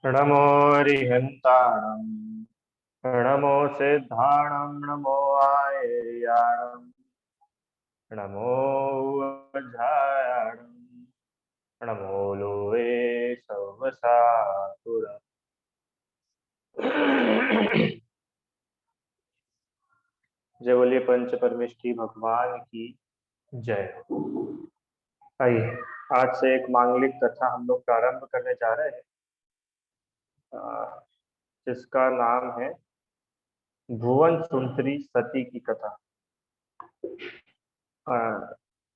नमो रिहंताणं नमो सिद्धाणं नमो आयर्याणं नमो वज्रायाणं नमो लोहे सवसातुर। जय बोलिए पंच परमेष्ठी भगवान की जय। आइए आज से एक मांगलिक कथा हम लोग प्रारंभ करने जा रहे हैं, जिसका नाम है भुवन सुंदरी सती की कथा।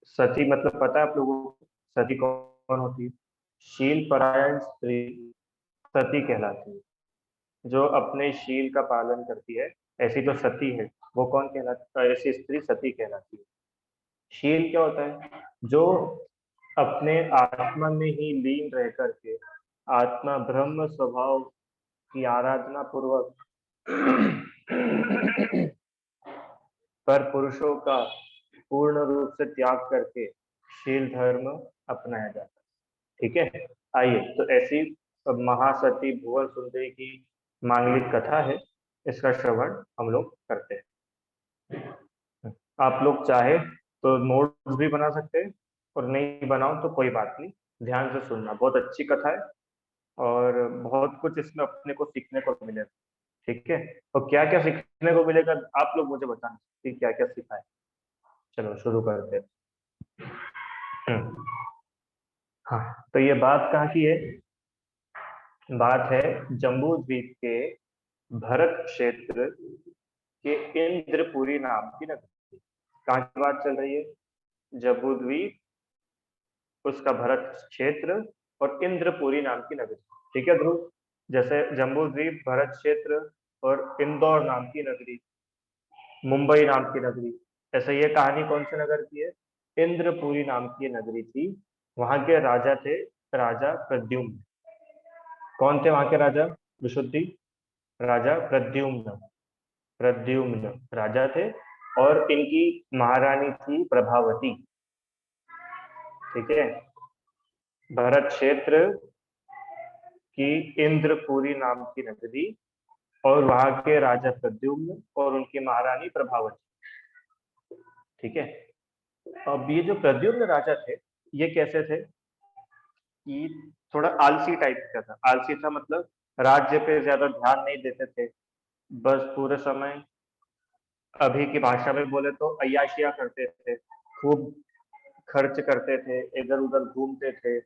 सती मतलब पता है आप लोगों को सती कौन होती है? शील परायण स्त्री सती कहलाती है, जो अपने शील का पालन करती है। ऐसी जो सती है वो कौन कहलाती है? ऐसी स्त्री सती कहलाती है। शील क्या होता है? जो अपने आत्मा में ही लीन रह करके आत्मा ब्रह्म स्वभाव की आराधना पूर्वक पर पुरुषों का पूर्ण रूप से त्याग करके शील धर्म अपनाया जाता है। ठीक है, आइए तो ऐसी महासती भुवन सुंदरी की मांगलिक कथा है, इसका श्रवण हम लोग करते हैं। आप लोग चाहे तो नोट्स भी बना सकते हैं, और नहीं बनाओ तो कोई बात नहीं, ध्यान से सुनना। बहुत अच्छी कथा है और बहुत कुछ इसमें अपने को सीखने को मिलेगा। ठीक है, तो क्या क्या सीखने को मिलेगा आप लोग मुझे बताना कि क्या क्या सीखा है। चलो शुरू करते हैं। हम्म, हाँ तो ये बात कहाँ की है? बात है जम्बू द्वीप के भरत क्षेत्र के इंद्रपुरी नाम की नगरी। कहाँ की बात चल रही है? जम्बू द्वीप, उसका भरत क्षेत्र और इंद्रपुरी नाम की नगरी। ठीक है ध्रुव, जैसे जम्बू द्वीप, भरत क्षेत्र और इंदौर नाम की नगरी, मुंबई नाम की नगरी, ऐसे ये कहानी कौन से नगर की है? इंद्रपुरी नाम की नगरी थी। वहां के राजा थे राजा प्रद्युम्न। कौन थे वहां के राजा? विशुद्धि, राजा प्रद्युम्न। प्रद्युम्न राजा थे और इनकी महारानी थी प्रभावती। ठीक है, भरत क्षेत्र की इंद्रपुरी नाम की नगरी और वहां के राजा प्रद्युम्न और उनकी महारानी प्रभावती। ठीक है, अब ये जो प्रद्युम्न राजा थे, ये कैसे थे कि थोड़ा आलसी टाइप का था। आलसी था मतलब राज्य पे ज्यादा ध्यान नहीं देते थे, बस पूरे समय अभी की भाषा में बोले तो अय्याशियां करते थे, खूब खर्च करते थे, इधर उधर घूमते थे,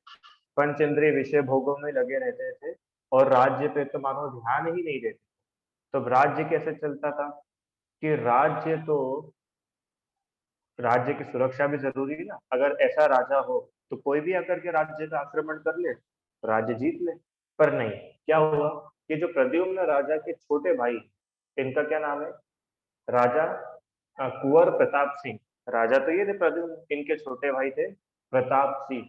पंचेंद्रिय विषय भोगों में लगे रहते थे और राज्य पे तो मानो ध्यान ही नहीं देते। तो राज्य कैसे चलता था कि राज्य की सुरक्षा भी जरूरी है ना। अगर ऐसा राजा हो तो कोई भी आकर के राज्य का आक्रमण कर ले, राज्य जीत ले। पर नहीं, क्या हुआ कि जो प्रद्युम्न राजा के छोटे भाई, इनका क्या नाम है? राजा कुंवर प्रताप सिंह। राजा तो ये थे प्रद्युम्न, इनके छोटे भाई थे प्रताप सिंह।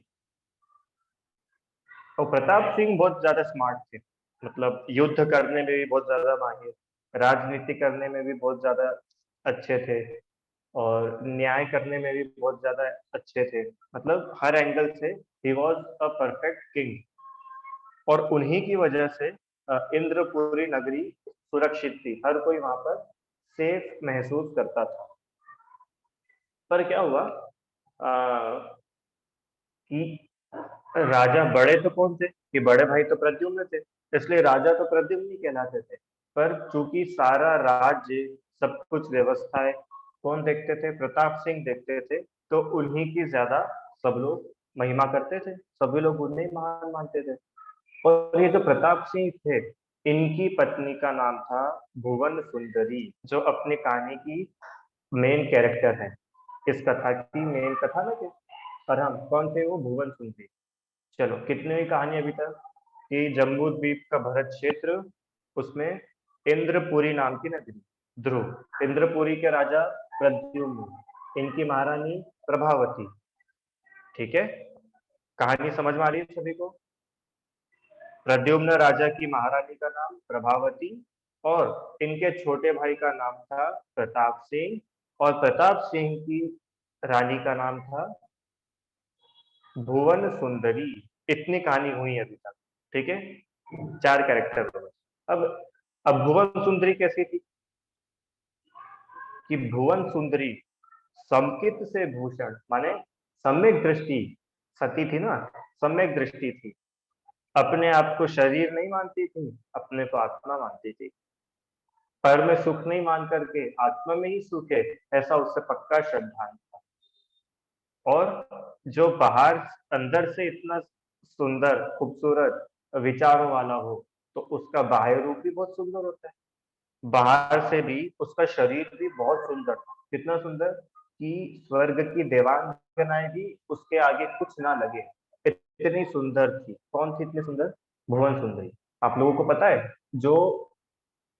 और प्रताप सिंह बहुत ज्यादा स्मार्ट थे, मतलब युद्ध करने में भी बहुत ज्यादा माहिर, राजनीति करने में भी बहुत ज्यादा अच्छे थे और न्याय करने में भी बहुत ज्यादा अच्छे थे। मतलब हर एंगल से he was a perfect king. और उन्हीं की वजह से इंद्रपुरी नगरी सुरक्षित थी, हर कोई वहां पर सेफ महसूस करता था। पर क्या हुआ कि राजा बड़े तो कौन थे? कि बड़े भाई तो प्रद्युम्न थे, इसलिए राजा तो प्रद्युम्न ही कहलाते थे। पर चूंकि सारा राज्य, सब कुछ व्यवस्थाएं कौन देखते थे? प्रताप सिंह देखते थे। तो उन्हीं की ज्यादा सब लोग महिमा करते थे, सभी लोग उन्हें ही महान मानते थे। और ये जो प्रताप सिंह थे, इनकी पत्नी का नाम था भुवन सुंदरी, जो अपनी कहानी की मेन कैरेक्टर है, इस कथा की मेन कथा ना के। और हम कौन थे? वो भुवन सुंदरी। चलो कितनी हुई कहानी अभी तक? कि जम्बू द्वीप का भरत क्षेत्र, उसमें इंद्रपुरी नाम की नगरी, ध्रुव, इंद्रपुरी के राजा प्रद्युम्न, इनकी महारानी प्रभावती। ठीक है, कहानी समझ में आ रही है सभी को? प्रद्युम्न राजा की महारानी का नाम प्रभावती और इनके छोटे भाई का नाम था प्रताप सिंह, और प्रताप सिंह की रानी का नाम था भुवन सुंदरी। इतनी कहानी हुई अभी तक। ठीक है, 4 कैरेक्टर हो गए। अब भुवन सुंदरी कैसी थी कि भुवन सुंदरी समकित से भूषण माने सम्यक दृष्टि सती थी ना, सम्यक दृष्टि थी, अपने आप को शरीर नहीं मानती थी, अपने को आत्मा मानती थी, पर में सुख नहीं मान करके आत्मा में ही सुख है ऐसा उससे पक्का श्रद्धांत था। और जो बाहर अंदर से इतना सुंदर खूबसूरत विचारों वाला हो तो उसका बाह्य रूप भी बहुत सुंदर होता है, बाहर से भी उसका शरीर भी बहुत सुंदर, कितना सुंदर कि स्वर्ग की देवांगनाएं भी उसके आगे कुछ ना लगे, इतनी सुंदर थी। कौन थी इतनी सुंदर? भुवन सुंदरी। आप लोगों को पता है जो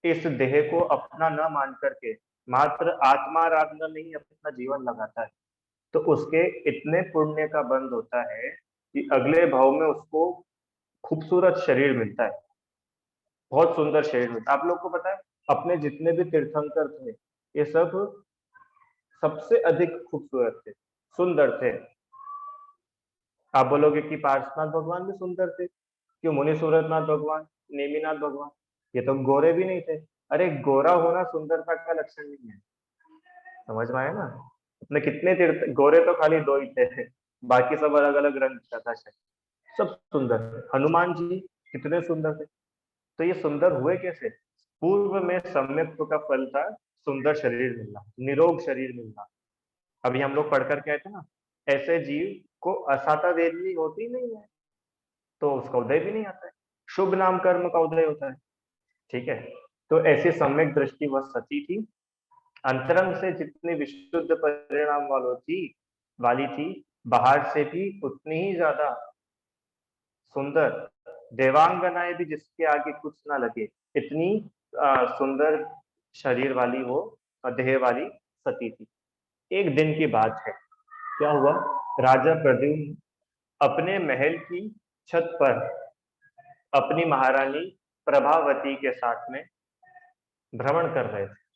इस देह को अपना न मान करके मात्र आत्माराधना में ही अपना जीवन लगाता है तो उसके इतने पुण्य का बंध होता है कि अगले भाव में उसको खूबसूरत शरीर मिलता है, बहुत सुंदर शरीर मिलता है। आप लोग को पता है अपने जितने भी तीर्थंकर थे ये सब सबसे अधिक खूबसूरत थे, सुंदर थे। आप बोलोगे कि पार्श्वनाथ भगवान भी सुंदर थे, क्यों मुनि सूरतनाथ भगवान, नेमिनाथ भगवान, ये तो गोरे भी नहीं थे। अरे गोरा होना सुंदरता का लक्षण नहीं है, समझ में आया ना? अपने कितने तीर्थ गोरे तो खाली 2 ही थे, बाकी सब अलग अलग रंग का था शरीर, सब सुंदर थे। हनुमान जी कितने सुंदर थे, तो ये सुंदर हुए कैसे? पूर्व में सम्यक्त्व का फल था सुंदर शरीर मिलना, निरोग शरीर मिलना। अभी हम लोग पढ़ कर के आए थे ना, ऐसे जीव को असाता देवी होती नहीं है तो उसका उदय भी नहीं आता है, शुभ नाम कर्म का उदय होता है। ठीक है, तो ऐसी सम्यक दृष्टि वह सती थी, अंतरंग से जितनी विशुद्ध परिणाम वाली थी, बाहर से भी उतनी ही ज्यादा सुंदर, देवांगनाएं भी जिसके आगे कुछ ना लगे, इतनी सुंदर शरीर वाली वो देह वाली सती थी। एक दिन की बात है, क्या हुआ, राजा प्रद्युम्न अपने महल की छत पर अपनी महारानी प्रभावती के साथ में भ्रमण कर रहे थे।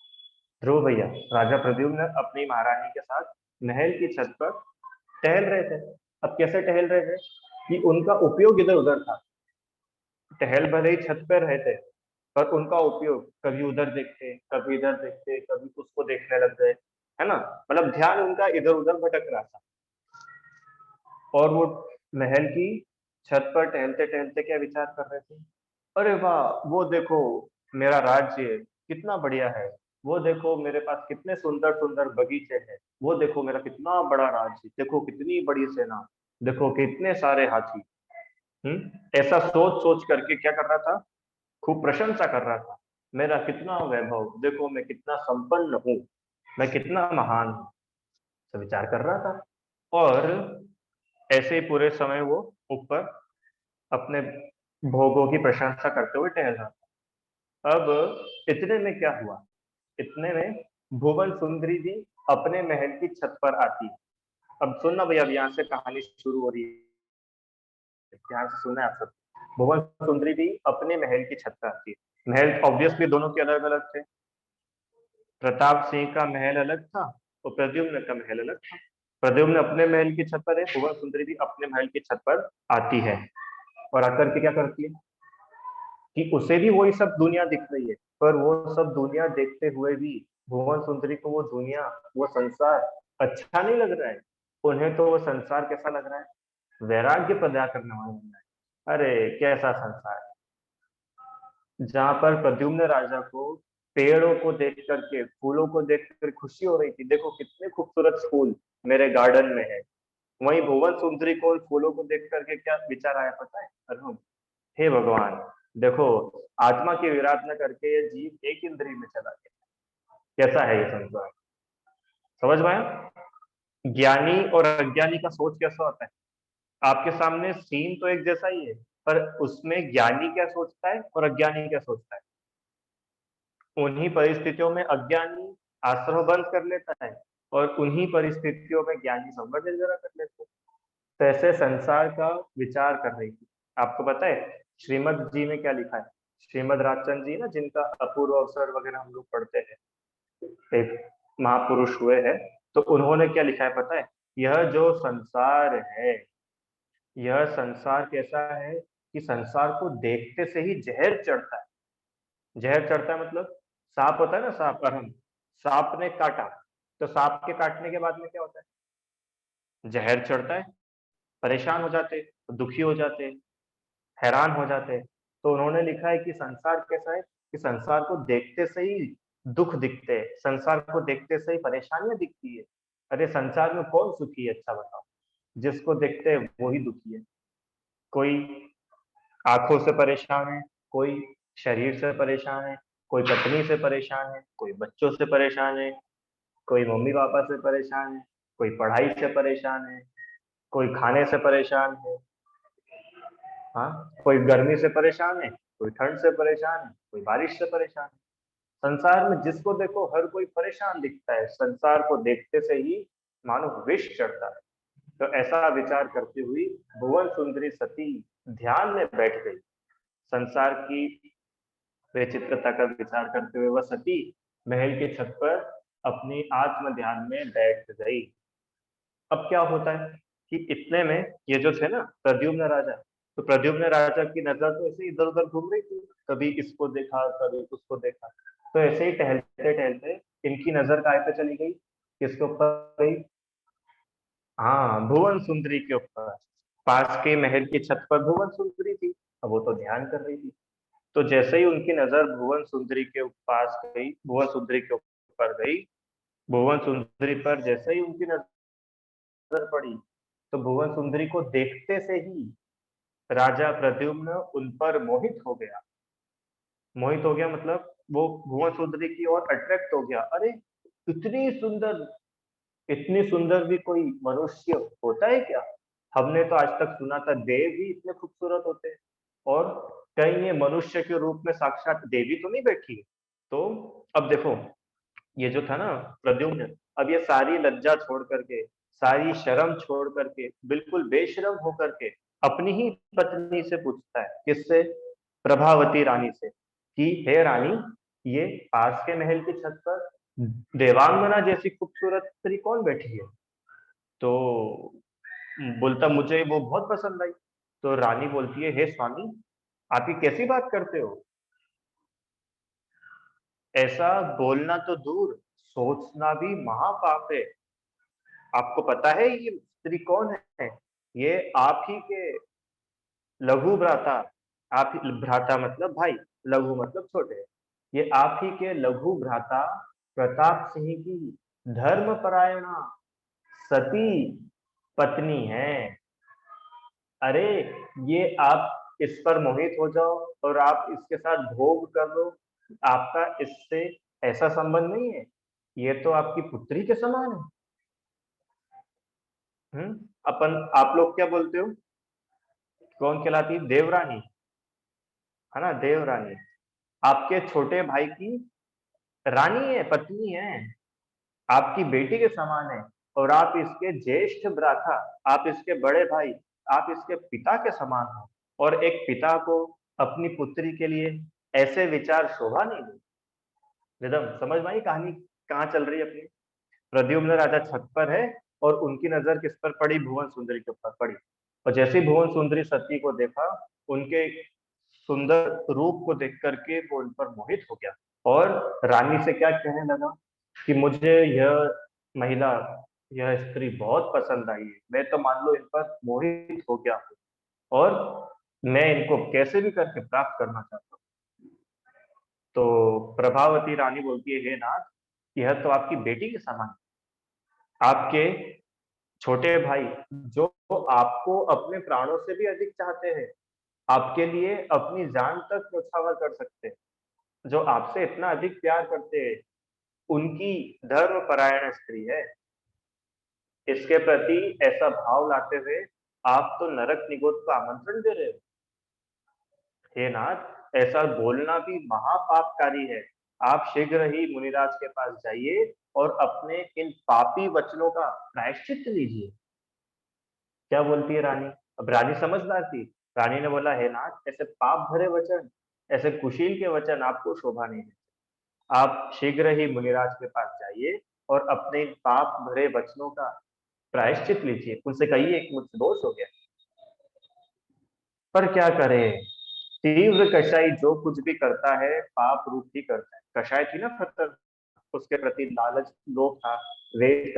ध्रुव भैया, राजा प्रद्युम्न अपनी महारानी के साथ महल की छत पर टहल रहे थे। अब कैसे टहल रहे थे कि उनका उपयोग इधर उधर था, टहल भले ही छत पर रहते पर उनका उपयोग कभी उधर देखते, कभी इधर देखते, कभी उसको देखने लग गए, है ना, मतलब ध्यान उनका इधर उधर भटक रहा था। और वो महल की छत पर टहलते टहलते क्या विचार कर रहे थे, अरे वाह वो देखो मेरा राज्य कितना बढ़िया है, वो देखो मेरे पास कितने सुंदर सुंदर बगीचे हैं, वो देखो मेरा कितना बड़ा राज्य, देखो कितनी बड़ी सेना, देखो कितने सारे हाथी। ऐसा सोच सोच करके क्या कर रहा था, खूब प्रशंसा कर रहा था, मेरा कितना वैभव, देखो मैं कितना संपन्न हूँ, मैं कितना महान हूँ, तो विचार कर रहा था। और ऐसे ही पूरे समय वो ऊपर अपने भोगों की प्रशंसा करते हुए टहल रहा था। अब इतने में क्या हुआ, इतने में भुवन सुंदरी जी अपने महल की छत पर आती है। अब सुनना भैया, अब यहाँ से कहानी शुरू हो रही है, ध्यान से सुनना है आप सब। भुवन सुंदरी भी अपने महल की छत पर आती है। महल ऑब्वियसली दोनों के अलग अलग थे, प्रताप सिंह का महल अलग था और प्रद्युम्न का महल अलग था। प्रद्युम्न अपने महल की छत पर है, भुवन सुंदरी भी अपने महल की छत पर आती है और आकर के क्या करती है कि उसे भी वही सब दुनिया दिख रही है, पर वो सब दुनिया देखते हुए भी भुवन सुंदरी को वो दुनिया, वो संसार अच्छा नहीं लग रहा है। उन्हें तो वो संसार कैसा लग रहा है, वैराग्य पैदा करने वाला लग रहा है। अरे कैसा संसार, जहां पर प्रद्युम्न राजा को पेड़ों को देख करके, फूलों को देख कर खुशी हो रही थी, देखो कितने खूबसूरत फूल मेरे गार्डन में है, वहीं भुवन सुंदरी को फूलों को देख करके क्या विचार आया पता है, अरे हे भगवान, देखो आत्मा की विराधना करके ये जीव एक इंद्रिय में चला गया, कैसा है ये संसार, समझ में आया? ज्ञानी और अज्ञानी का सोच कैसा होता है, आपके सामने सीन तो एक जैसा ही है, पर उसमें ज्ञानी क्या सोचता है और अज्ञानी क्या सोचता है। उन्हीं परिस्थितियों में अज्ञानी आश्रम बंद कर लेता है और उन्हीं परिस्थितियों में ज्ञानी संवर निर्जरा कर लेता है। तो ऐसे संसार का विचार कर रही थी। आपको पता है श्रीमद जी में क्या लिखा है, श्रीमद राजचंद जी ना, जिनका अपूर्व अवसर वगैरह हम लोग पढ़ते हैं, एक महापुरुष हुए हैं, तो उन्होंने क्या लिखा है पता है, यह जो संसार है, यह संसार कैसा है कि संसार को देखते से ही जहर चढ़ता है। जहर चढ़ता है मतलब सांप होता है ना, सांप अरहम, सांप ने काटा, तो सांप के काटने के बाद में क्या होता है? जहर चढ़ता है, परेशान हो जाते, दुखी हो जाते, हैरान हो जाते हैं। तो उन्होंने लिखा है कि संसार कैसा है कि संसार को देखते से ही दुख दिखते हैं, संसार को देखते से ही परेशानियां दिखती है। अरे संसार में कौन सुखी है, अच्छा बताओ? जिसको देखते हैं वो ही दुखी है। कोई आंखों से परेशान है, कोई शरीर से परेशान है, कोई पत्नी से परेशान है, कोई बच्चों से परेशान है, कोई मम्मी पापा से परेशान है, कोई पढ़ाई से परेशान है, कोई खाने से परेशान है, हाँ, कोई गर्मी से परेशान है, कोई ठंड से परेशान है, कोई बारिश से परेशान है। संसार में जिसको देखो हर कोई परेशान दिखता है, संसार को देखते से ही मानो विष चढ़ता है। तो ऐसा विचार करती हुई भुवन सुंदरी सती ध्यान में बैठ गई। संसार की विचित्रता का विचार करते हुए वह सती महल के छत पर अपनी आत्म ध्यान में बैठ गई। अब क्या होता है कि इतने में ये जो थे ना प्रद्युम्न राजा, तो प्रद्युम्न राजा की नजर तो ऐसे इधर उधर घूम रही थी, कभी इसको देखा कभी उसको देखा। तो ऐसे ही टहलते टहलते इनकी नजर काय पे चली गई, किसके ऊपर गई? हाँ, भुवन सुंदरी के ऊपर। पास के महल की छत पर भुवन सुंदरी थी, अब वो तो ध्यान कर रही थी। तो जैसे ही उनकी नजर भुवन सुंदरी के पास गई, भुवन सुंदरी के ऊपर गई, भुवन सुंदरी पर जैसे ही उनकी नजर पड़ी, तो भुवन सुंदरी को देखते से ही राजा प्रद्युम्न उन पर मोहित हो गया। मोहित हो गया मतलब वो भुवन सुंदरी की ओर अट्रैक्ट हो गया। अरे इतनी सुंदर, इतनी सुंदर भी कोई मनुष्य होता है क्या? हमने तो आज तक सुना था देव ही इतने खूबसूरत होते हैं, और कहीं ये मनुष्य के रूप में साक्षात देवी तो नहीं बैठी है। तो अब देखो, ये जो था ना प्रद्युम्न, अब ये सारी लज्जा छोड़ करके, सारी शर्म छोड़ करके, बिल्कुल बेशर्म होकर के अपनी ही पत्नी से पूछता है, किससे? प्रभावती रानी से, कि हे रानी, ये पास के महल की छत पर देवांगना जैसी खूबसूरत स्त्री कौन बैठी है? तो बोलता मुझे वो बहुत पसंद आई। तो रानी बोलती है, हे स्वामी, आप ये कैसी बात करते हो? ऐसा बोलना तो दूर, सोचना भी महापाप है। आपको पता है ये स्त्री कौन है? ये आप ही के लघु भ्राता, आप ही भ्राता मतलब भाई, लघु मतलब छोटे, ये आप ही के लघु भ्राता प्रताप सिंह की धर्मपरायणा सती पत्नी है। अरे ये आप इस पर मोहित हो जाओ और आप इसके साथ भोग कर लो, आपका इससे ऐसा संबंध नहीं है, ये तो आपकी पुत्री के समान है। अपन आप लोग क्या बोलते हो? कौन कहलाती है? देवरानी, है ना, देवरानी। आपके छोटे भाई की रानी है, पत्नी है, आपकी बेटी के समान है, और आप इसके ज्येष्ठ भ्राता, आप इसके बड़े भाई, आप इसके पिता के समान हो। और एक पिता को अपनी पुत्री के लिए ऐसे विचार शोभा नहीं देते। रिदम समझ में आई कहानी कहाँ चल रही है अपनी? प्रद्युम्न राजा छत पर है और उनकी नजर किस पर पड़ी? भुवन सुंदरी के ऊपर पड़ी। और जैसे ही भुवन सुंदरी सती को देखा, उनके सुंदर रूप को देख करके वो उन पर मोहित हो गया, और रानी से क्या कहने लगा कि मुझे यह महिला, यह स्त्री बहुत पसंद आई है, मैं तो मान लो इन पर मोहित हो गया हूँ, और मैं इनको कैसे भी करके प्राप्त करना चाहता हूँ। तो प्रभावती रानी बोलती है, हे नाथ, यह तो आपकी बेटी के समान है। आपके छोटे भाई, जो आपको अपने प्राणों से भी अधिक चाहते हैं, आपके लिए अपनी जान तक न्यौछावर कर सकते हैं, जो आपसे इतना अधिक प्यार करते हैं, उनकी धर्मपरायण स्त्री है। इसके प्रति ऐसा भाव लाते हुए आप तो नरक निगोद को आमंत्रण दे रहे हो। हे नाथ, ऐसा बोलना भी महापापकारी है। आप शीघ्र ही मुनिराज के पास जाइए और अपने इन पापी वचनों का प्रायश्चित लीजिए। क्या बोलती है रानी? अब रानी समझदार थी। रानी ने बोला, हे नाथ, ऐसे पाप भरे वचन, ऐसे कुशील के वचन आपको शोभा नहीं देते। आप शीघ्र ही मुनिराज के पास जाइए और अपने इन पाप भरे वचनों का प्रायश्चित लीजिए। उनसे कहिए कि मुझसे दोष हो गया। पर क्या करे, तीव्र कषाय जो कुछ भी करता है पाप रूप ही करता है। कषाय थी ना खतर, उसके प्रति लालच लोभ था, वेद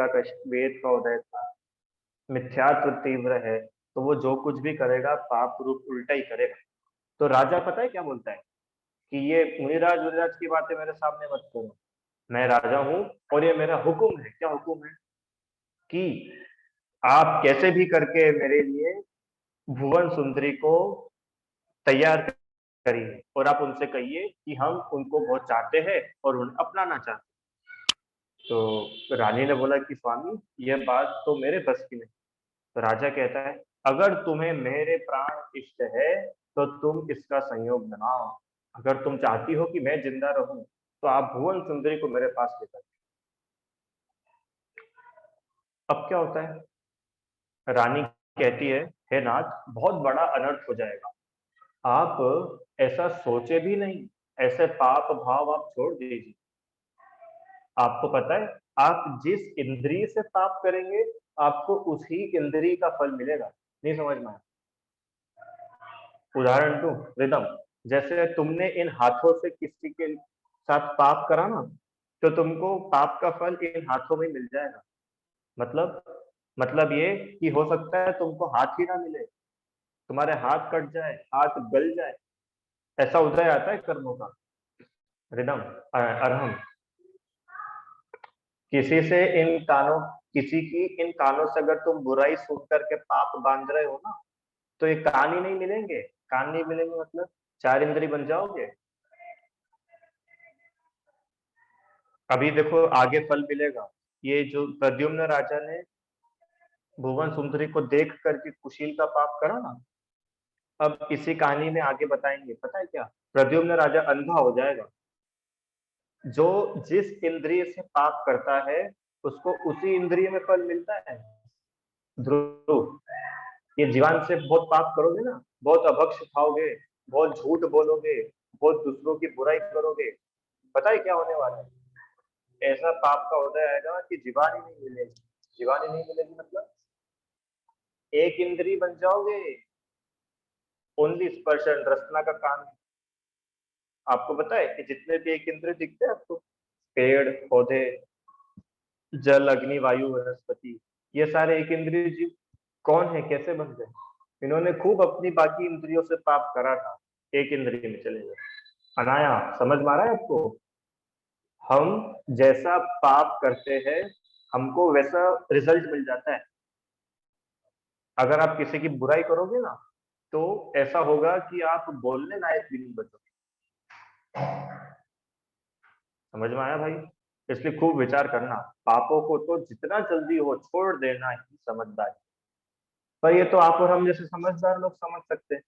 का उदय था, मिथ्यात्व तीव्र है, तो वो जो कुछ भी करेगा पाप रूप उल्टा ही करेगा। तो राजा पता है क्या बोलता है कि ये मुनिराज मुनिराज की बातें मेरे सामने मत करो, मैं राजा हूं और ये मेरा हुक्म है। क्या हुक्म है कि आप कैसे भी करके मेरे लिए भुवन सुंदरी को तैयार करिए और आप उनसे कहिए कि हम उनको बहुत चाहते हैं और उन्हें अपनाना चाहते हैं। तो रानी ने बोला कि स्वामी यह बात तो मेरे बस की नहीं। तो राजा कहता है अगर तुम्हें मेरे प्राण इष्ट है तो तुम इसका संयोग बनाओ। अगर तुम चाहती हो कि मैं जिंदा रहूं तो आप भुवन सुंदरी को मेरे पास लेकर। अब क्या होता है, रानी कहती है हे नाथ बहुत बड़ा अनर्थ हो जाएगा, आप ऐसा सोचे भी नहीं, ऐसे पाप भाव आप छोड़ दीजिए। आपको पता है आप जिस इंद्रिय से पाप करेंगे आपको उसी इंद्रिय का फल मिलेगा। नहीं समझ में आया? उदाहरण दूं, रिदम, जैसे तुमने इन हाथों से किसी के साथ पाप करा ना, तो तुमको पाप का फल इन हाथों में मिल जाएगा। मतलब मतलब ये कि हो सकता है तुमको हाथ ही ना मिले, तुम्हारे हाथ कट जाए, हाथ गल जाए। ऐसा उदय आता है कर्मों का। रिदम, अरहम, किसी से इन कानों किसी की इन कानों से अगर तुम बुराई सुन करके पाप बांध रहे हो ना, तो ये कान ही नहीं मिलेंगे। कान नहीं मिलेंगे मतलब चार इंद्री बन जाओगे। अभी देखो आगे फल मिलेगा। ये जो प्रद्युम्न राजा ने भुवन सुंदरी को देख करके कुशील का पाप करा ना, अब इसी कहानी में आगे बताएंगे पता है क्या, प्रद्युम्न राजा अंधा हो जाएगा। जो जिस इंद्रिय से पाप करता है उसको उसी इंद्रिय में फल मिलता है। ध्रुव, ये जीवन से बहुत पाप करोगे ना, बहुत अभक्ष खाओगे, बहुत झूठ बोलोगे, बहुत दूसरों की बुराई करोगे, पता है क्या होने वाला है, ऐसा पाप का उदय आएगा कि जीवानी नहीं मिलेगी। जीवानी नहीं मिलेगी मतलब एक इंद्री बन जाओगे, ओनली स्पर्शन रसना का काम। आपको पता है कि जितने भी एक इंद्रिय दिखते हैं आपको, पेड़ पौधे, जल अग्नि वायु वनस्पति, ये सारे एक इंद्रिय जीव कौन है, कैसे बन गए? इन्होंने खूब अपनी बाकी इंद्रियों से पाप करा था, एक इंद्रिय में चले गए। अनाया समझ में आ रहा है आपको? हम जैसा पाप करते हैं हमको वैसा रिजल्ट मिल जाता है। अगर आप किसी की बुराई करोगे ना तो ऐसा होगा कि आप बोलने लायक भी नहीं बचोगे। समझ में आया भाई? इसलिए खूब विचार करना, पापों को तो जितना जल्दी हो छोड़ देना ही समझदारी। पर ये तो आप और हम जैसे समझदार लोग समझ सकते हैं।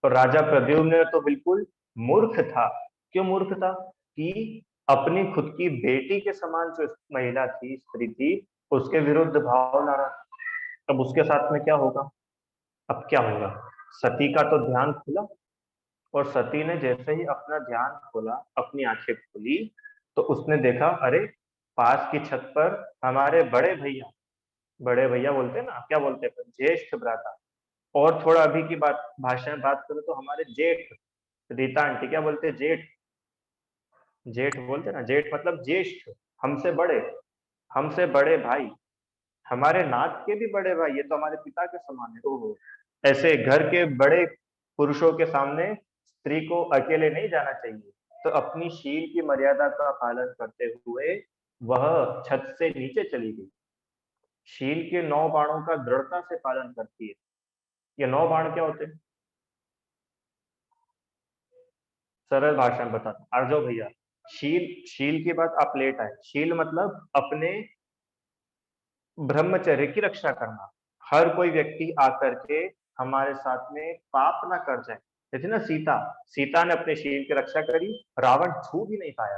तो राजा प्रद्युम्न तो बिल्कुल मूर्ख था। क्यों मूर्ख था? कि अपनी खुद की बेटी के समान जो महिला थी, स्त्री थी, उसके विरुद्ध भाव ला रहा था। अब उसके साथ में क्या होगा? अब क्या होगा, सती का तो ध्यान खुला, और सती ने जैसे ही अपना ध्यान खोला, अपनी आंखें खोली, तो उसने देखा अरे पास की छत पर हमारे बड़े भैया बोलते हैं ना, क्या बोलते हैं, ज्येष्ठ भ्राता, और थोड़ा अभी की भाषा में बात करूं तो हमारे जेठ, रीता आंटी क्या बोलते हैं, जेठ, जेठ बोलते हैं ना, जेठ मतलब ज्येष्ठ, हमसे बड़े, हमसे बड़े भाई, हमारे नाथ के भी बड़े भाई, ये तो हमारे पिता के समान है। ओहो, ऐसे घर के बड़े पुरुषों के सामने स्त्री को अकेले नहीं जाना चाहिए। तो अपनी शील की मर्यादा का पालन करते हुए वह छत से नीचे चली गई। शील के 9 बाणों का दृढ़ता से पालन करती है। ये 9 बाण क्या होते हैं? सरल भाषा में बताता हूं, अर्जो भैया, शील, शील की बात आप लेट आए। शील मतलब अपने ब्रह्मचर्य की रक्षा करना। हर कोई व्यक्ति आकर के हमारे साथ में पाप ना कर जाए। जैसे ना सीता, सीता ने अपने शील की रक्षा करी, रावण छू भी नहीं पाया।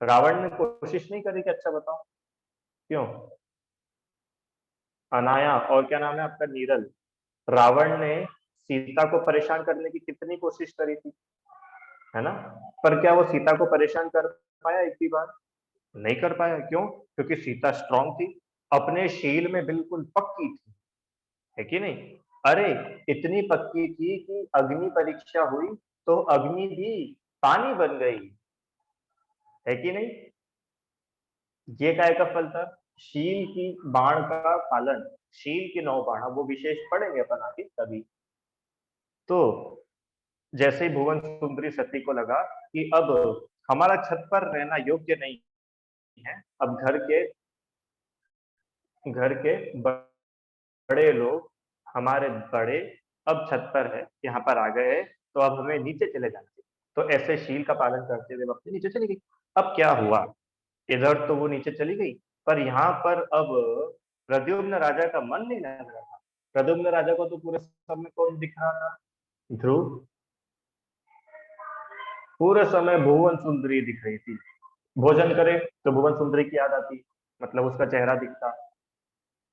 रावण ने कोशिश नहीं करी कि अच्छा बताओ क्यों? अनाया और क्या नाम है आपका, नीरल, रावण ने सीता को परेशान करने की कितनी कोशिश करी थी, है ना? पर क्या वो सीता को परेशान कर पाया एक भी बार? नहीं कर पाया। क्यों? क्योंकि सीता स्ट्रांग थी, अपने शील में बिल्कुल पक्की थी, है कि नहीं? अरे इतनी पक्की थी कि अग्नि परीक्षा हुई तो अग्नि भी पानी बन गई, है कि नहीं? ये काय का फल था? शील की बाण का पालन, शील की 9 बाण, वो विशेष पढ़ेंगे अपन आगे तभी। तो जैसे ही भुवन सुंदरी सती को लगा कि अब हमारा छत पर रहना योग्य नहीं है, अब घर के बड़े लोग, हमारे बड़े अब छत पर है, यहाँ पर आ गए हैं, तो अब हमें नीचे चले जाना चाहिए। तो ऐसे शील का पालन करते हुए अपने नीचे चली गई। अब क्या हुआ, इधर तो वो नीचे चली गई, पर यहाँ पर अब प्रद्युम्न राजा का मन नहीं लग रहा था। प्रद्युम्न राजा को तो पूरे समय कौन दिख रहा था? ध्रुव। पूरे समय भुवन सुंदरी दिख रही थी। भोजन करे तो भुवन सुंदरी की याद आती, मतलब उसका चेहरा दिखता।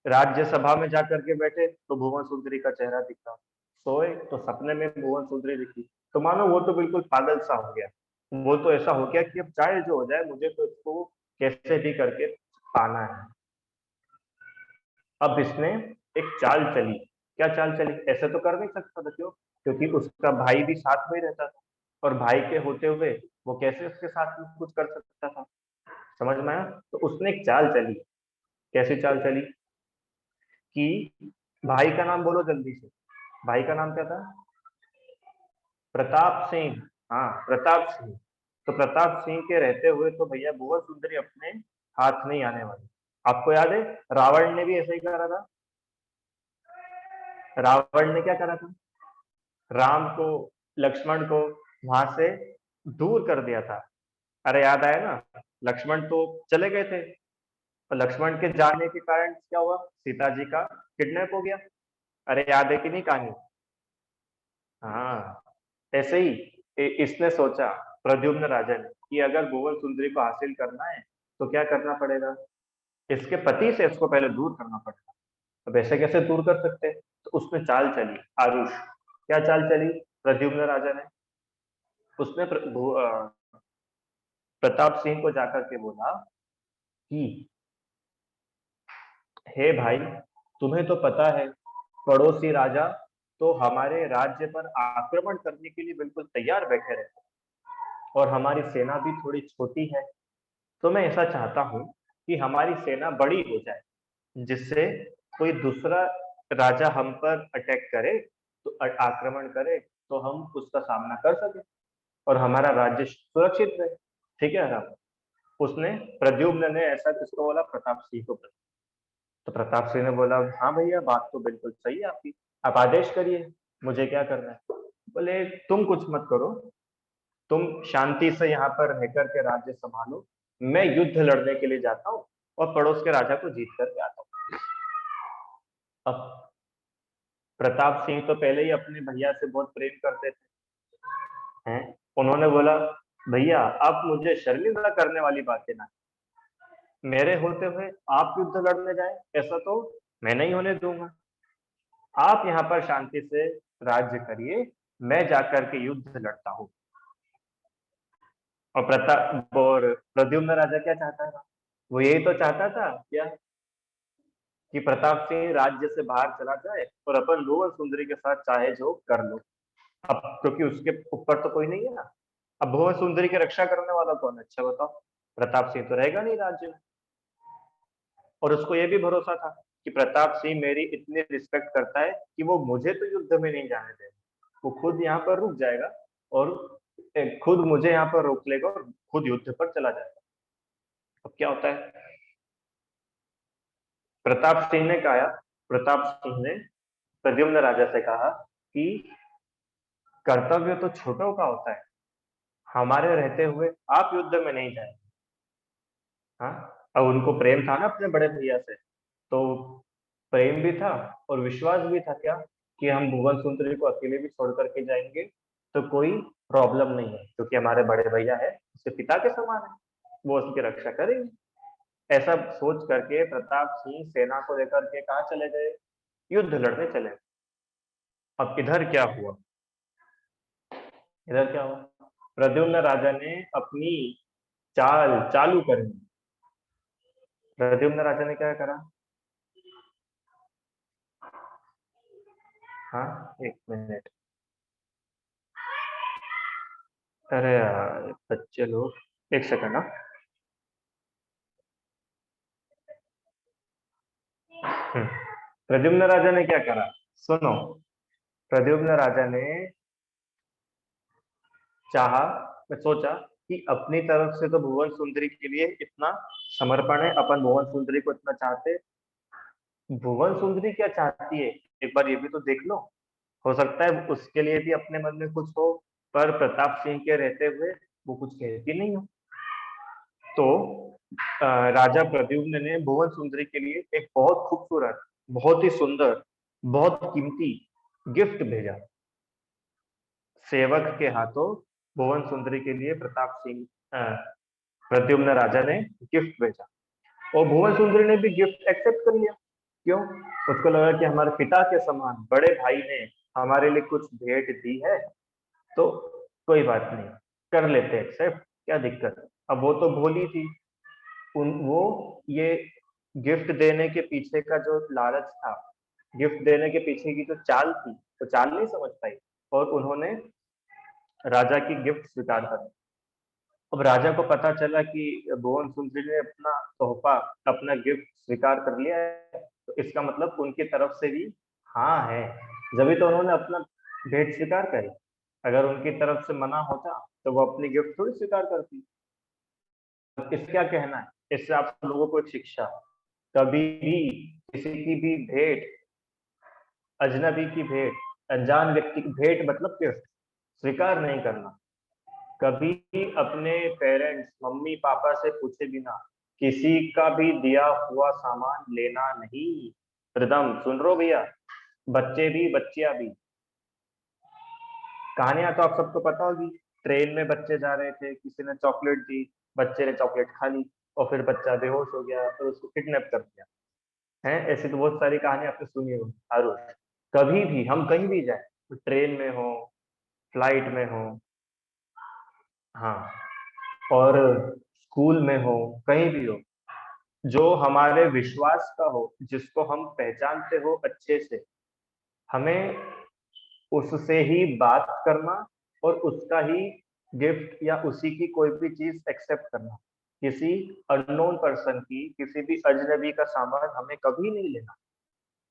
राज्यसभा में जाकर के बैठे तो भुवन सुंदरी का चेहरा दिखता। सोए तो सपने में भुवन सुंदरी दिखी। तो मानो वो तो बिल्कुल पागल सा हो गया। वो तो ऐसा हो गया कि अब चाहे जो हो जाए, मुझे तो इसको कैसे भी करके पाना है। अब इसने एक चाल चली। क्या चाल चली? ऐसे तो कर नहीं सकता था, क्यों? क्योंकि उसका भाई भी साथ में ही रहता था, और भाई के होते हुए वो कैसे उसके साथ में कुछ कर सकता था? समझ में आया? तो उसने एक चाल चली। कैसी चाल चली? कि भाई का नाम बोलो जल्दी से। भाई का नाम क्या था? प्रताप सिंह। हाँ, प्रताप सिंह। तो प्रताप सिंह के रहते हुए तो भैया भुवन सुंदरी अपने हाथ नहीं आने वाली। आपको याद है रावण ने भी ऐसा ही करा था। रावण ने क्या करा था? राम को, लक्ष्मण को वहां से दूर कर दिया था। अरे याद आया ना? लक्ष्मण तो चले गए थे, और लक्ष्मण के जाने के कारण क्या हुआ? सीता जी का किडनैप हो गया। अरे याद है कि नहीं कहानी? हाँ, ऐसे ही इसने सोचा, प्रद्युम्न राजा ने, कि अगर भुवन सुंदरी को हासिल करना है तो क्या करना पड़ेगा? इसके पति से इसको पहले दूर करना पड़ेगा। अब ऐसे कैसे दूर कर सकते हैं? तो उसने चाल चली आरुष। क्या चाल चली प्रद्युम्न राजा ने? उसने प्रताप सिंह को जाकर के बोला कि हे भाई, तुम्हें तो पता है पड़ोसी राजा तो हमारे राज्य पर आक्रमण करने के लिए बिल्कुल तैयार बैठे रहते हैं, और हमारी सेना भी थोड़ी छोटी है। तो मैं ऐसा चाहता हूँ कि हमारी सेना बड़ी हो जाए, जिससे कोई दूसरा राजा हम पर अटैक करे, तो आक्रमण करे, तो हम उसका सामना कर सके और हमारा राज्य सुरक्षित रहे। ठीक है राम? उसने, प्रद्युम्न ने ऐसा किसको बोला? प्रताप सिंह को बोला। तो प्रताप सिंह ने बोला, हाँ भैया, बात तो बिल्कुल सही है आपकी, आप आदेश करिए, मुझे क्या करना है? बोले, तुम कुछ मत करो, तुम शांति से यहाँ पर रह करके राज्य संभालो, मैं युद्ध लड़ने के लिए जाता हूँ और पड़ोस के राजा को जीत करके आता हूँ। अब प्रताप सिंह तो पहले ही अपने भैया से बहुत प्रेम करते थे हैं। उन्होंने बोला, भैया आप मुझे शर्मिंदा करने वाली बातें ना, मेरे होते हुए आप युद्ध लड़ने जाए, ऐसा तो मैं नहीं होने दूंगा। आप यहाँ पर शांति से राज्य करिए, मैं जाकर के युद्ध लड़ता हूँ। और प्रताप और प्रद्युम्न राजा क्या चाहता था? वो यही तो चाहता था क्या, कि प्रताप सिंह राज्य से बाहर चला जाए और अपन भुवन सुंदरी के साथ चाहे जो कर लो। अब क्योंकि उसके ऊपर तो कोई नहीं है ना, अब भुवन सुंदरी की रक्षा करने वाला कौन है? अच्छा बताओ, प्रताप सिंह तो रहेगा नहीं राज्य में। और उसको ये भी भरोसा था कि प्रताप सिंह मेरी इतनी रिस्पेक्ट करता है कि वो मुझे तो युद्ध में नहीं जाने देगा, वो खुद यहाँ पर रुक जाएगा और खुद मुझे यहाँ पर रोक लेगा और खुद युद्ध पर चला जाएगा। अब क्या होता है? प्रताप सिंह ने कहा, प्रताप सिंह ने प्रद्युम्न राजा से कहा कि कर्तव्य तो छोटों का होता है, हमारे रहते हुए आप युद्ध में नहीं जाए। हाँ, अब उनको प्रेम था ना अपने बड़े भैया से, तो प्रेम भी था और विश्वास भी था, क्या, कि हम भुवन सुंदरी को अकेले भी छोड़ करके जाएंगे तो कोई प्रॉब्लम नहीं है, क्योंकि हमारे बड़े भैया है, उसके पिता के समान है, वो उसकी रक्षा करेंगे। ऐसा सोच करके प्रताप सिंह सेना को लेकर के कहाँ चले गए? युद्ध लड़ने चले। अब इधर क्या हुआ? इधर क्या हुआ? प्रद्युम्न राजा ने अपनी चाल चालू कर दी। प्रद्युम्न राजा ने क्या करा? हाँ, एक मिनट। अरे यार बच्चे लोग, एक सेकंड। हाँ। हम्म, प्रद्युम्न राजा ने क्या करा, सुनो। प्रद्युम्न राजा ने चाहा, मैं सोचा कि अपनी तरफ से तो भुवन सुंदरी के लिए इतना समर्पण है, अपन भुवन सुंदरी को इतना चाहते, भुवन सुंदरी क्या चाहती है एक बार ये भी तो देख लो। हो सकता है उसके लिए भी अपने मन में कुछ हो, पर प्रताप सिंह के रहते हुए वो कुछ कहती नहीं हो। तो राजा प्रद्युम्न ने भुवन सुंदरी के लिए एक बहुत खूबसूरत, बहुत ही सुंदर, बहुत कीमती गिफ्ट भेजा। सेवक के हाथों भुवन सुंदरी के लिए प्रताप सिंह, प्रद्युम्न राजा ने गिफ्ट भेजा, और भुवन सुंदरी ने भी गिफ्ट एक्सेप्ट कर लिया। क्यों? उसको लगा कि हमारे पिता के समान बड़े भाई ने हमारे लिए कुछ भेंट दी है, तो कोई बात नहीं, कर लेते एक्सेप्ट, क्या दिक्कत है। अब वो तो भोली थी, वो ये गिफ्ट देने के पीछे का जो लालच था, गिफ्ट देने के पीछे की जो चाल थी, वो चाल नहीं समझ पाई, और उन्होंने राजा की गिफ्ट स्वीकार कर ली। अब राजा को पता चला कि भुवन सुंदरी ने अपना तोहफा, अपना गिफ्ट स्वीकार कर लिया है, तो इसका मतलब उनकी तरफ से भी हाँ है, जब तो उन्होंने अपना भेंट स्वीकार करी। अगर उनकी तरफ से मना होता तो वो अपनी गिफ्ट थोड़ी स्वीकार करती। इससे क्या कहना है, इससे आप लोगों को एक शिक्षा, कभी भी किसी की भी भेंट, अजनबी की भेंट, अनजान व्यक्ति की भेंट मतलब गिफ्ट स्वीकार नहीं करना। कभी अपने पेरेंट्स, मम्मी पापा से पूछे बिना किसी का भी दिया हुआ सामान लेना नहीं। रिदम सुन रहे हो भैया, बच्चे भी बच्चियां भी। कहानियां तो आप सबको पता होगी, ट्रेन में बच्चे जा रहे थे, किसी ने चॉकलेट दी, बच्चे ने चॉकलेट खा ली, और फिर बच्चा बेहोश हो गया, फिर उसको किडनैप कर दिया। है ऐसी तो बहुत सारी कहानी आपने सुनी होगी आरुष। कभी भी हम कहीं भी जाए, तो ट्रेन में हो, फ्लाइट में हो, हाँ, और स्कूल में हो, कहीं भी हो, जो हमारे विश्वास का हो, जिसको हम पहचानते हो अच्छे से, हमें उससे ही बात करना, और उसका ही गिफ्ट या उसी की कोई भी चीज एक्सेप्ट करना। किसी अननोन पर्सन की, किसी भी अजनबी का सामान हमें कभी नहीं लेना,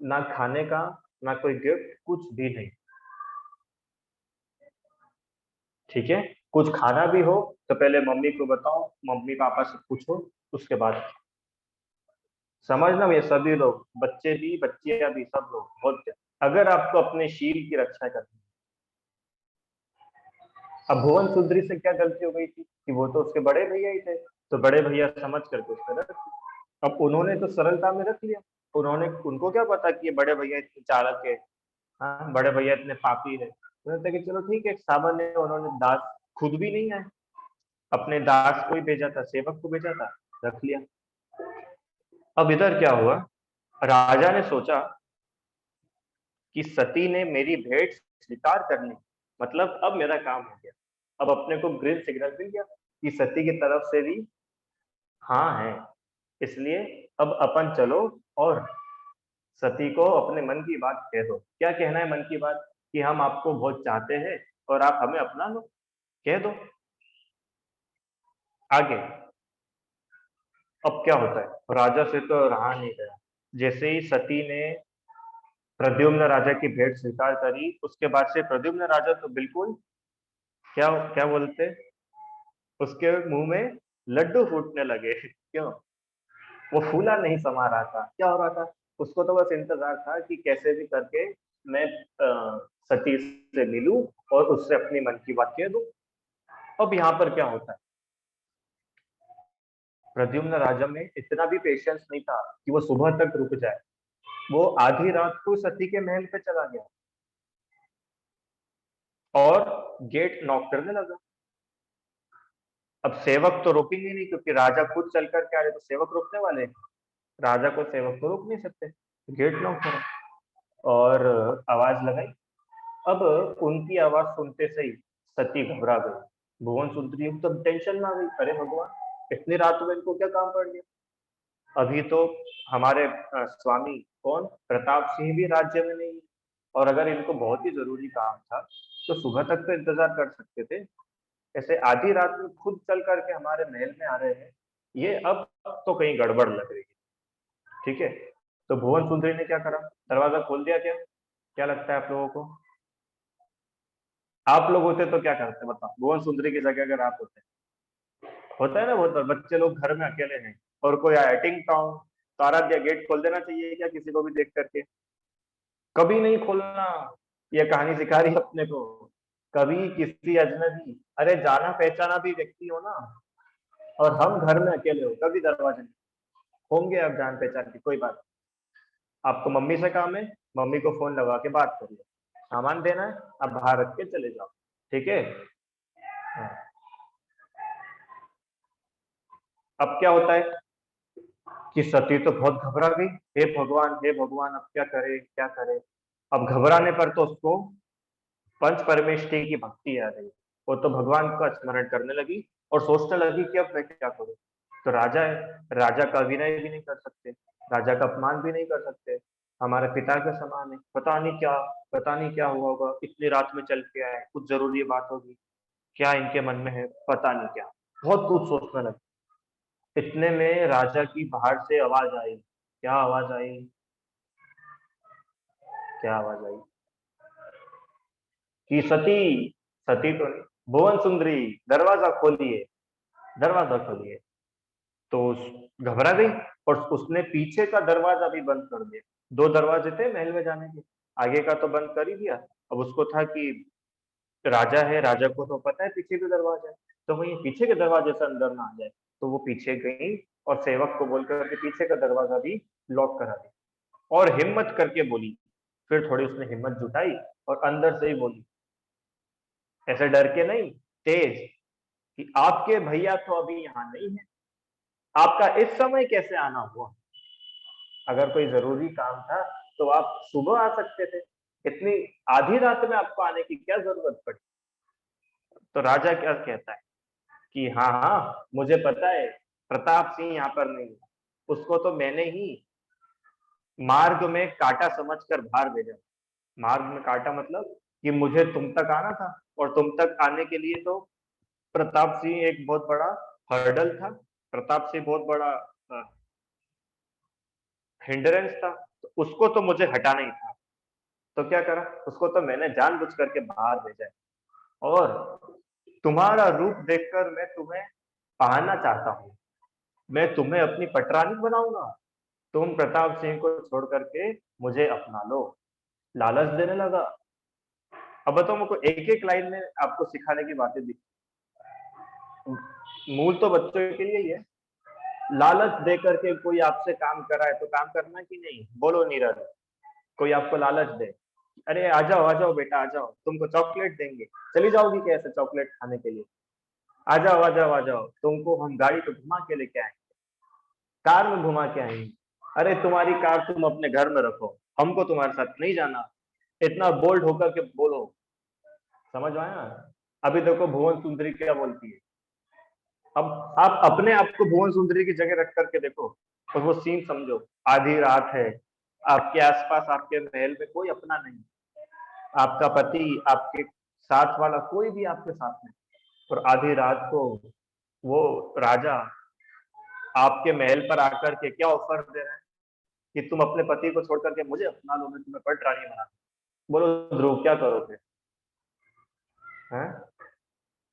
ना खाने का, ना कोई गिफ्ट, कुछ भी नहीं। ठीक है? कुछ खाना भी हो तो पहले मम्मी को बताओ, मम्मी पापा से पूछो, उसके बाद समझना। ये सभी लोग, बच्चे भी बच्चियां भी, सब लोग बहुत, अगर आपको अपने शील की रक्षा करनी। अब भुवन सुंदरी से क्या गलती हो गई थी कि वो तो उसके बड़े भैया ही थे, तो बड़े भैया समझ करके उसका रख लिया। अब उन्होंने तो सरलता में रख लिया, उन्होंने, उनको क्या पता कि ये बड़े भैया इतने चालाक है, हाँ, बड़े भैया इतने पापी है। उन्होंने कहा कि चलो ठीक है, एक सामान्य, उन्होंने दास, खुद भी नहीं आए, अपने दास को ही भेजा था, सेवक को भेजा था, रख लिया। अब इधर क्या हुआ, राजा ने सोचा कि सती ने मेरी भेंट स्वीकार कर ली, मतलब अब मेरा काम हो गया। अब अपने को ग्रीन सिग्नल मिल गया कि सती की तरफ से भी हाँ है, इसलिए अब अपन चलो और सती को अपने मन की बात कह दो। क्या कहना है मन की बात, कि हम आपको बहुत चाहते हैं और आप हमें अपना लो, कह दो। आगे अब क्या होता है, राजा से तो रहा नहीं गया। जैसे ही सती ने प्रद्युम्न राजा की भेंट स्वीकार करी, उसके बाद से प्रद्युम्न राजा तो बिल्कुल, क्या क्या बोलते, उसके मुंह में लड्डू फूटने लगे। क्यों? वो फूला नहीं समा रहा था, क्या हो रहा था, उसको तो बस इंतजार था कि कैसे भी करके मैं सती से मिलूं और उससे अपनी मन की बात कह दूं। अब यहाँ पर क्या होता है, प्रद्युम्न राजा में इतना भी पेशेंस नहीं था कि वो सुबह तक रुक जाए। वो आधी रात को सती के महल पे चला गया और गेट नॉक करने लगा। अब सेवक तो रोकेंगे नहीं, क्योंकि राजा खुद चल कर के आ रहे, तो सेवक रोकने वाले हैं? राजा को सेवक तो रोक नहीं सकते। गेट नॉक करा और आवाज लगाई। अब उनकी आवाज सुनते से ही सती घबरा गई, भुवन सुंदरी एकदम टेंशन में आ गई, अरे भगवान, इतनी रात में इनको क्या काम पड़ गया। अभी तो हमारे स्वामी कौन, प्रताप सिंह भी राज्य में नहीं है, और अगर इनको बहुत ही जरूरी काम था तो सुबह तक तो इंतजार कर सकते थे। ऐसे आधी रात में खुद चल करके हमारे महल में आ रहे हैं, ये अब तो कहीं गड़बड़ लग रही है। ठीक है, तो भुवन सुंदरी ने क्या करा, दरवाजा खोल दिया क्या? क्या लगता है आप लोगों को? आप लोग होते तो क्या करते बताओ, भुवन सुंदरी की जगह अगर आप होते? होता है ना, बहुत बार बच्चे लोग घर में अकेले हैं और कोई आया टिंग टोंग, तो आराध्या गेट खोल देना चाहिए क्या किसी को भी देख करके? कभी नहीं खोलना। ये कहानी सिखा रही है अपने को। कभी किसी अजनबी, अरे जाना पहचाना भी व्यक्ति हो ना, और हम घर में अकेले हो, कभी दरवाजे नहीं होंगे। अब जान पहचान की कोई बात नहीं। आपको मम्मी से काम है, मम्मी को फोन लगा के बात करिए, सामान देना है, आप बाहर रख के चले जाओ। ठीक है। हाँ। अब क्या होता है कि सती तो बहुत घबरा गई। हे भगवान, हे भगवान, अब क्या करे क्या करे। अब घबराने पर तो उसको पंच परमेष्टि की भक्ति आ गई। वो तो भगवान का स्मरण करने लगी और सोचने लगी कि अब मैं क्या करूं। तो राजा है, राजा का विनय भी नहीं कर सकते, राजा का अपमान भी नहीं कर सकते, हमारे पिता के समान है। पता नहीं क्या हुआ होगा, इतनी रात में चल के आए, कुछ जरूरी बात होगी, क्या इनके मन में है, पता नहीं क्या। बहुत कुछ सोचने लगे। इतने में राजा की बाहर से आवाज आई। क्या आवाज आई? क्या आवाज आई? कि सती, सती तो नहीं, भुवन सुंदरी, दरवाजा खोलिए, दरवाजा खोलिए। तो घबरा गई और उसने पीछे का दरवाजा भी बंद कर दिया। दो दरवाजे थे महल में जाने के, आगे का तो बंद कर ही दिया। अब उसको था कि राजा है, राजा को तो पता है पीछे भी दरवाजा है, तो वही पीछे के दरवाजे से अंदर ना आ जाए। तो वो पीछे गई और सेवक को बोलकर के पीछे का दरवाजा भी लॉक करा दिया और हिम्मत करके बोली। फिर थोड़ी उसने हिम्मत जुटाई और अंदर से ही बोली, ऐसे डर के नहीं, तेज, कि आपके भैया तो अभी यहाँ नहीं है, आपका इस समय कैसे आना हुआ? अगर कोई जरूरी काम था तो आप सुबह आ सकते थे, इतनी आधी रात में आपको आने की क्या जरूरत पड़ी? तो राजा क्या कहता है कि हाँ हाँ मुझे पता है, प्रताप सिंह यहाँ पर नहीं है, उसको तो मैंने ही मार्ग में कांटा समझकर बाहर भेजा। मार्ग में कांटा मतलब कि मुझे तुम तक आना था, और तुम तक आने के लिए तो प्रताप सिंह एक बहुत बड़ा हर्डल था, प्रताप सिंह बहुत बड़ा हिंड्रेंस था, तो उसको तो मुझे हटाना ही था। तो क्या करा, उसको तो मैंने जानबूझ करके बाहर भेजा है। और तुम्हारा रूप देखकर मैं तुम्हें पाना चाहता हूँ, मैं तुम्हें अपनी पटरानी बनाऊंगा, तुम प्रताप सिंह को छोड़ करके मुझे अपना लो। लालच देने लगा। अब बताओ मेरे को एक एक लाइन में आपको सिखाने की बातें दी। मूल तो बच्चों के लिए ही है। लालच दे करके कोई आपसे काम कराए तो काम करना कि नहीं, बोलो नीरज। कोई आपको लालच दे, अरे आ जाओ बेटा, आ जाओ, तुमको चॉकलेट देंगे, चली जाओगी कैसे चॉकलेट खाने के लिए? आ जाओ आ जाओ आ जाओ, तुमको हम गाड़ी पे घुमा के लेके आएंगे, कार में घुमा के आएंगे। अरे तुम्हारी कार तुम अपने घर में रखो, हमको तुम्हारे साथ नहीं जाना। इतना बोल्ड होकर के बोलो। समझ में आया? अभी देखो भुवन सुंदरी क्या बोलती है। अब आप अपने आप को भुवन सुंदरी की जगह रख करके देखो और वो सीन समझो। आधी रात है, आपके आसपास आपके महल में कोई अपना नहीं, आपका पति, आपके साथ वाला कोई भी आपके साथ नहीं, और आधी रात को वो राजा आपके महल पर आकर के क्या ऑफर दे रहे हैं कि तुम अपने पति को छोड़ करके मुझे अपना लो, मैं तुम्हें पट रानी बना दूं। बोलो ध्रुव क्या करोगे? हैं?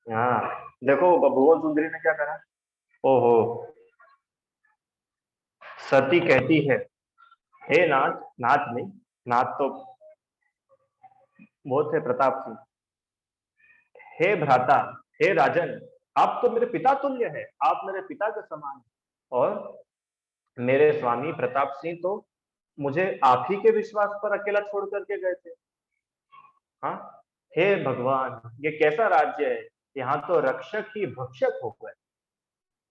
हाँ, देखो भुवन सुंदरी ने क्या करा। ओहो, सती कहती है, हे नाथ, नाथ नहीं, नाथ तो वो थे प्रताप सिंह, हे भ्राता, हे राजन, आप तो मेरे पिता तुल्य है, आप मेरे पिता के समान हैं। और मेरे स्वामी प्रताप सिंह तो मुझे आप ही के विश्वास पर अकेला छोड़ करके गए थे। हाँ, हे भगवान, ये कैसा राज्य है, यहाँ तो रक्षक ही भक्षक हो गए।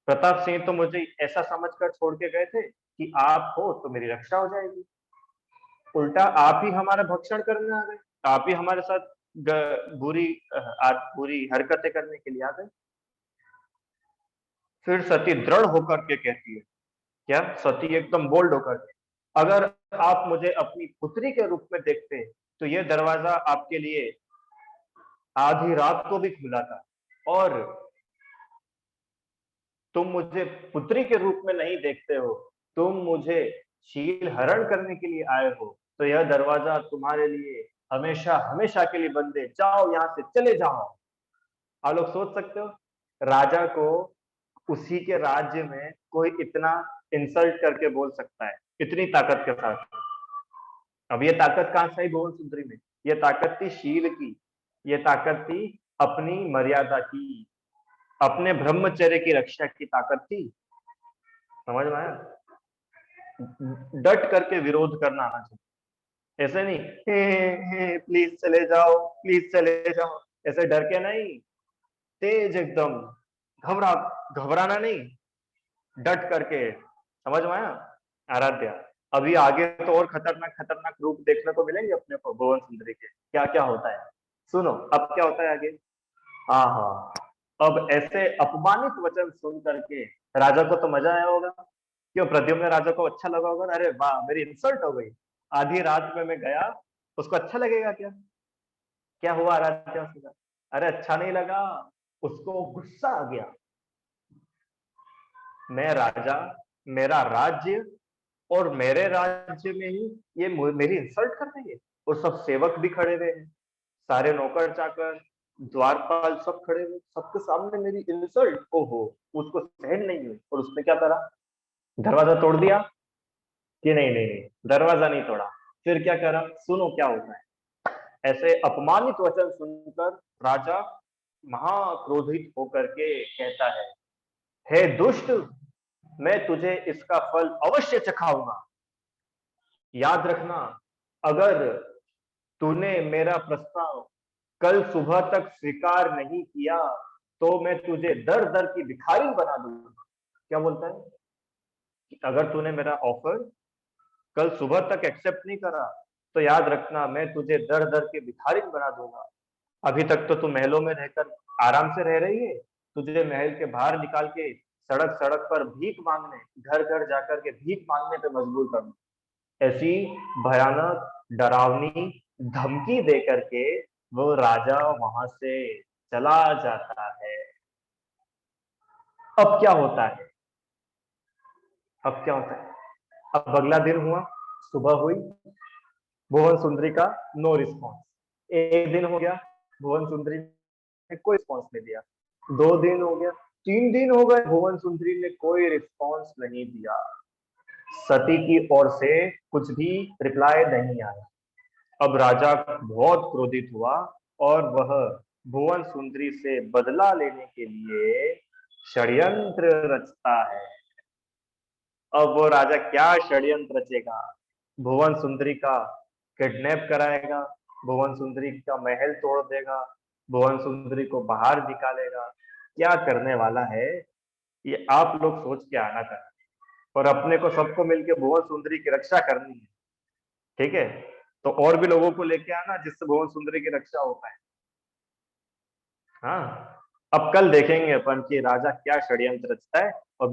प्रताप सिंह तो मुझे ऐसा समझकर छोड़ के गए थे कि आप हो तो मेरी रक्षा हो जाएगी, उल्टा आप ही हमारा भक्षण करने आ गए, आप ही हमारे साथ बुरी बुरी हरकतें करने के लिए आ गए। फिर सती दृढ़ होकर के कहती है, क्या सती एकदम बोल्ड होकर के, अगर आप मुझे अपनी पुत्री के रूप में देखते तो ये दरवाजा आपके लिए आधी रात को भी खुला था और तुम मुझे पुत्री के रूप में नहीं देखते हो, तुम मुझे शील हरण करने के लिए आए हो, तो यह दरवाजा तुम्हारे लिए हमेशा हमेशा के लिए बंद है, जाओ यहाँ से, चले जाओ। आप लोग सोच सकते हो राजा को उसी के राज्य में कोई इतना इंसल्ट करके बोल सकता है, इतनी ताकत के साथ। अब ये ताकत कहां से आई भुवन सुंदरी में? ये ताकत थी शील की, ये ताकत थी अपनी मर्यादा की, अपने ब्रह्मचर्य की रक्षा की ताकत थी। समझ में आया? डट करके विरोध करना आना चाहिए, ऐसे नहीं हे प्लीज चले जाओ, प्लीज चले जाओ, ऐसे डर के नहीं, तेज एकदम, घबरा घबराना नहीं, डट करके। समझ में आया? आराध्या, अभी आगे तो और खतरनाक खतरनाक रूप देखने को मिलेंगे अपने को भुवन सुंदरी के, क्या क्या होता है सुनो। अब क्या होता है आगे? हाँ हाँ, अब ऐसे अपमानित वचन सुन करके राजा को तो मजा आया होगा। क्यों? प्रद्युम्न राजा को अच्छा लगा होगा, अरे वाह मेरी इंसल्ट हो गई, आधी रात में मैं गया, उसको अच्छा लगेगा क्या? क्या हुआ आराध्या उसके साथ? अरे अच्छा नहीं लगा, उसको गुस्सा आ गया। मैं राजा, मेरा राज्य, और मेरे राज्य में ही ये मेरी इंसल्ट कर रही है, और सब सेवक भी खड़े हुए हैं, सारे नौकर चाकर, द्वारपाल सब खड़े हुए, सबके सामने मेरी इंसल्ट। ओहो, उसको सहन नहीं हुई और उसने क्या करा? दरवाजा तोड़ दिया कि नहीं? नहीं नहीं, दरवाजा नहीं तोड़ा। फिर क्या करा? सुनो क्या होता है। ऐसे अपमानित वचन सुनकर राजा महाक्रोधित होकर के कहता है, हे दुष्ट, मैं तुझे इसका फल अवश्य चखाऊंगा। याद रखना, अगर तूने मेरा प्रस्ताव कल सुबह तक स्वीकार नहीं किया तो मैं तुझे दर दर की भिखारी बना दूंगा। क्या बोलता है? अगर तूने मेरा ऑफर कल सुबह तक एक्सेप्ट नहीं करा तो याद रखना, मैं तुझे दर दर के भिखारी बना दूंगा। अभी तक तो तू महलों में रहकर आराम से रह रही है, तुझे महल के बाहर निकाल के सड़क सड़क पर भीख मांगने, घर घर जाकर के भीख मांगने पे मजबूर कर दूं। ऐसी भयानक डरावनी धमकी दे करके वो राजा वहां से चला जाता है। अब क्या होता है? अब क्या होता है? अब अगला दिन हुआ, सुबह हुई, भुवन सुंदरी का नो रिस्पॉन्स। एक दिन हो गया, भुवन सुंदरी ने कोई रिस्पॉन्स नहीं दिया। 2 दिन हो गया, 3 दिन हो गए, भुवन सुंदरी ने कोई रिस्पॉन्स नहीं दिया। सती की ओर से कुछ भी रिप्लाई नहीं आया। अब राजा बहुत क्रोधित हुआ और वह भुवन सुंदरी से बदला लेने के लिए षड्यंत्र रचता है। अब वो राजा क्या षड्यंत्र रचेगा? भुवन सुंदरी का किडनैप कराएगा, भुवन सुंदरी का महल तोड़ देगा, भुवन सुंदरी को बाहर निकालेगा, क्या करने वाला है ये आप लोग सोच के आना चाहिए। और अपने को सबको मिलकर भुवन सुंदरी की रक्षा करनी है, ठीक है? तो और भी लोगों को लेके आना जिससे भुवन सुंदरी की रक्षा हो पाए। हाँ, अब कल देखेंगे अपन कि राजा क्या षड्यंत्र रचता है और